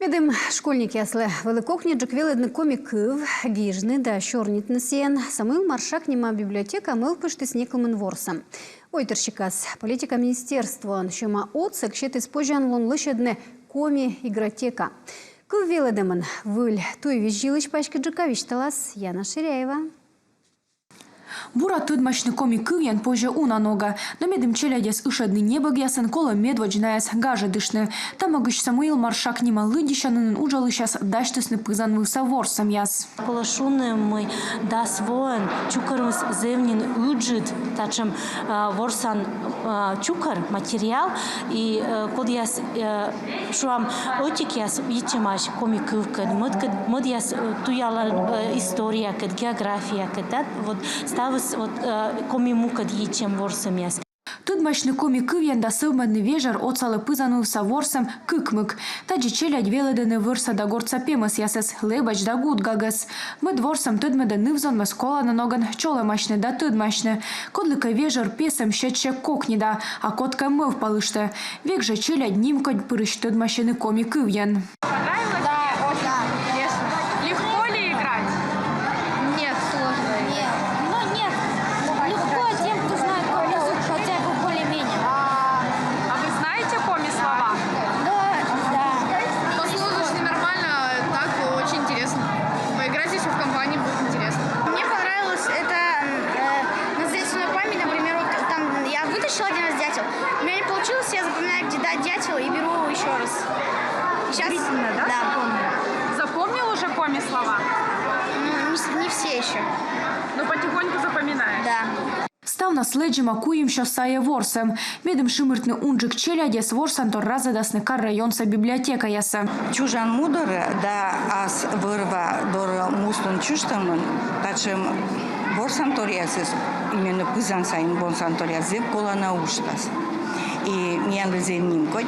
Медым школьники яслы великокне джеквеледны комикыв, гижны да шорнитны сен, самыл маршак нема библиотека мыл пыштысне комын ворсам. Ойтерщикас политика министерства, шума отсек щет испожан лон лышедны коми игротека. Кыв веледымын выль туй визжилыч пачка джекович талас Яна Ширяева. Бура тыдмачны комикывьян позже уна нога, но медым челядес ышедны небогясын кола медводжнаяс гажа дышны. Тамагыш Самуил маршак нема лыдищанын уджалышас даштысны пызан выса ворсам яс. Полошуны мы дас воен чукармыз зевнин уджит, тачем ворсан чукар материал и код яс шуам отик яс ичемаш комикывка, мод яс туяла история, география, вот ставыс вот комимука дичем ворсам яс. Тыдмачны комикывьян да сывмадны вежар оцалы пызану са ворсам кыкмык. Таджи челядь веледыны вырса да горца пемыс ясес лебач да гуд гагас. Мыд ворсам тыдмыда нывзон мы скола на ноган чолымачны да тыдмачны. Кодлыка вежар песам щетче кокнида, а котка мыв полышты. Век же челядь нимкодь пырыш тыдмачны комикывьян. Один раз дятел. У меня не получилось, я запоминаю, где дать дятел и беру еще раз. Сейчас... Да? Да. Запомнил уже коми слова? Ну, не все еще. Но потихоньку запоминаешь? Да. Став на следжима куїм, що сає ворсем. Медем шимиртны унджик челядес ворсан тор разадасны кар районса библиотека яса. Чужан мудор да ас вырва дор мустун чуштамын, тачем ворсан тор ясес именно пызан сайын бонсан тор ясес колана уштас. И миян зенним код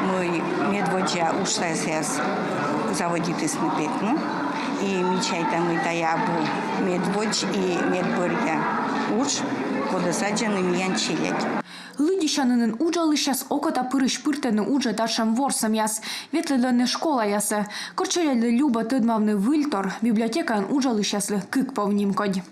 мы медводжа уштас яс заводитыс на петну. И мечайта мы таябу медводж и медборья уж кода саджаны миян челядь. Лыдищанынын уджалышас окота пырыш пыртаны уджа ташам ворсам яс. Ветледленне школа ясы. Корчелядle люба тыдмавны выльтор. Библиотекан уджалышаслы кык повнимкодь.